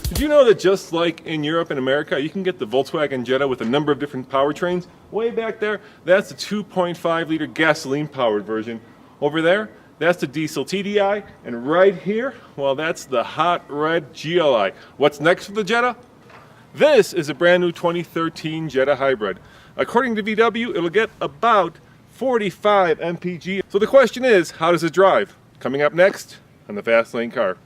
Did you know that just like in Europe and America, you can get the Volkswagen Jetta with a number of different powertrains? Way back there, that's the 2.5 liter gasoline powered version. Over there, that's the diesel TDI. And right here, well, that's the hot red GLI. What's next for the Jetta? This is a brand new 2013 Jetta Hybrid. According to VW, it'll get about 45 MPG. So the question is, how does it drive? Coming up next on the Fast Lane Car.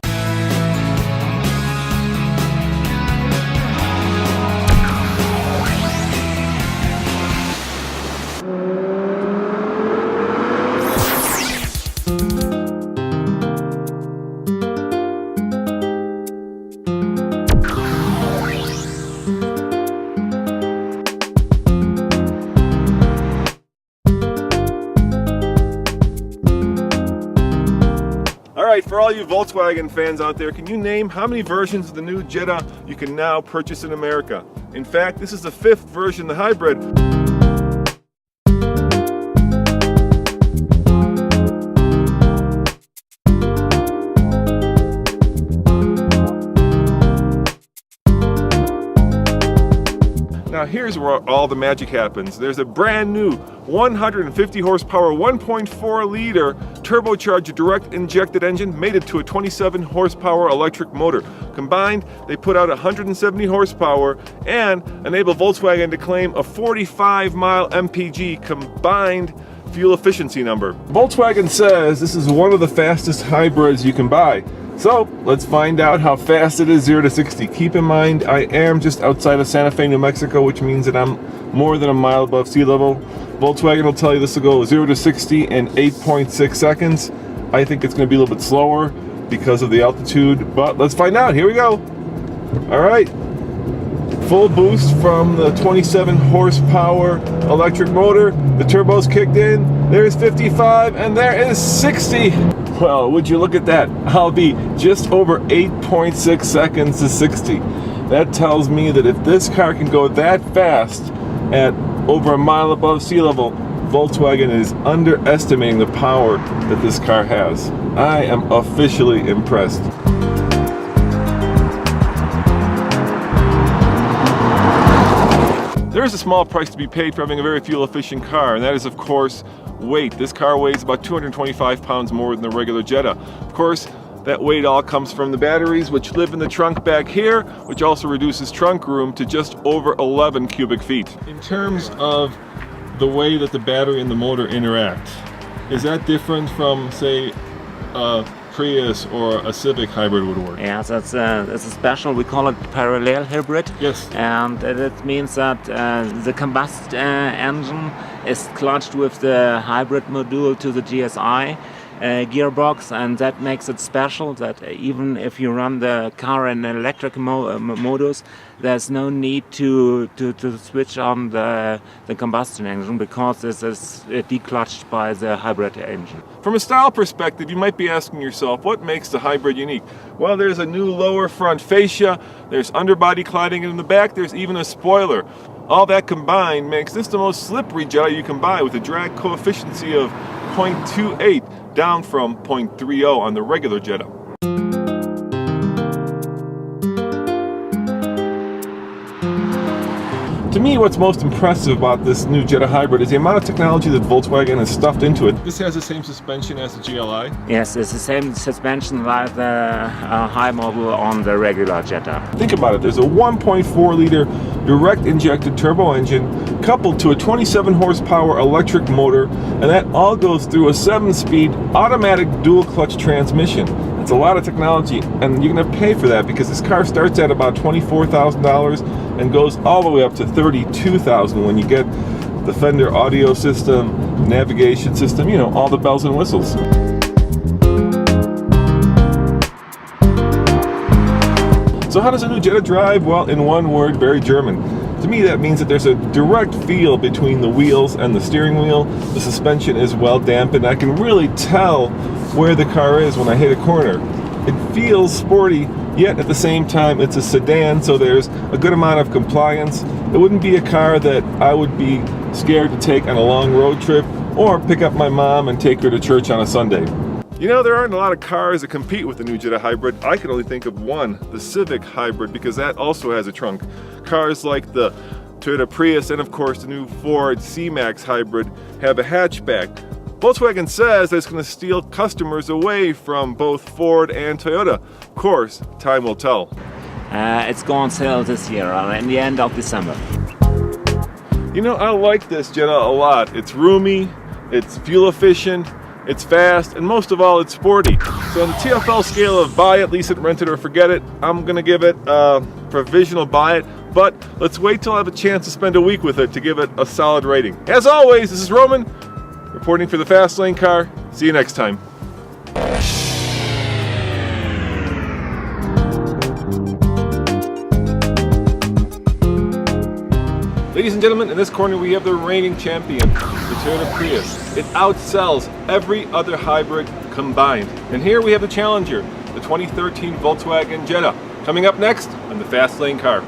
Alright, for all you Volkswagen fans out there, can you name how many versions of the new Jetta you can now purchase in America? In fact, this is the 5th version, the hybrid. Now here's where all the magic happens. There's a brand new 150 horsepower, 1.4 liter turbocharged direct injected engine mated to a 27 horsepower electric motor. Combined, they put out 170 horsepower and enable Volkswagen to claim a 45-mile MPG combined fuel efficiency number. Volkswagen says this is one of the fastest hybrids you can buy. So let's find out how fast it is 0 to 60. Keep in mind, I am just outside of Santa Fe, New Mexico, which means that I'm more than a mile above sea level. Volkswagen will tell you this will go 0 to 60 in 8.6 seconds. I think it's going to be a little bit slower because of the altitude, but let's find out. Here we go. All right. Full boost from the 27 horsepower electric motor. The turbo's kicked in. There's 55 and there is 60. Well, would you look at that? I'll be just over 8.6 seconds to 60. That tells me that if this car can go that fast at over a mile above sea level, Volkswagen is underestimating the power that this car has. I am officially impressed. There is a small price to be paid for having a very fuel-efficient car, and that is, of course, weight. This car weighs about 225 pounds more than the regular Jetta. Of course, that weight all comes from the batteries, which live in the trunk back here, which also reduces trunk room to just over 11 cubic feet. In terms of the way that the battery and the motor interact, is that different from, say, Prius or a Civic hybrid would work? Yes, it's a special, we call it parallel hybrid. Yes. And it means that the combustion engine is clutched with the hybrid module to the GSI gearbox, and that makes it special that even if you run the car in electric modus, there's no need to switch on the combustion engine, because this is declutched by the hybrid engine. From a style perspective, you might be asking yourself, what makes the hybrid unique? Well, there's a new lower front fascia, there's underbody cladding in the back, there's even a spoiler. All that combined makes this the most slippery Jetta you can buy, with a drag coefficient of 0.28, down from 0.30 on the regular Jetta. To me, what's most impressive about this new Jetta Hybrid is the amount of technology that Volkswagen has stuffed into it. This has the same suspension as the GLI? Yes, it's the same suspension like the high model on the regular Jetta. Think about it, there's a 1.4 liter direct injected turbo engine coupled to a 27 horsepower electric motor, and that all goes through a 7-speed automatic dual clutch transmission. It's a lot of technology, and you're going to pay for that because this car starts at about $24,000 and goes all the way up to $32,000 when you get the Fender audio system, navigation system, you know, all the bells and whistles. So how does a new Jetta drive? Well, in one word, very German. To me, that means that there's a direct feel between the wheels and the steering wheel. The suspension is well dampened. I can really tell where the car is when I hit a corner. It feels sporty, yet at the same time it's a sedan, so there's a good amount of compliance. It wouldn't be a car that I would be scared to take on a long road trip or pick up my mom and take her to church on a Sunday. You know, there aren't a lot of cars that compete with the new Jetta hybrid. I can only think of one, the Civic hybrid, because that also has a trunk. Cars like the Toyota Prius and of course the new Ford C-Max hybrid have a hatchback. Volkswagen says that it's going to steal customers away from both Ford and Toyota. Of course, time will tell. It's going on sale this year, in the end of December. You know, I like this Jetta a lot. It's roomy, it's fuel efficient, it's fast, and most of all, it's sporty. So on the TFL scale of buy it, lease it, rent it, or forget it, I'm going to give it a provisional buy it. But let's wait till I have a chance to spend a week with it to give it a solid rating. As always, this is Roman, reporting for the Fast Lane Car. See you next time. Ladies and gentlemen, in this corner we have the reigning champion, the Toyota Prius. It outsells every other hybrid combined. And here we have the challenger, the 2013 Volkswagen Jetta. Coming up next on the Fast Lane Car.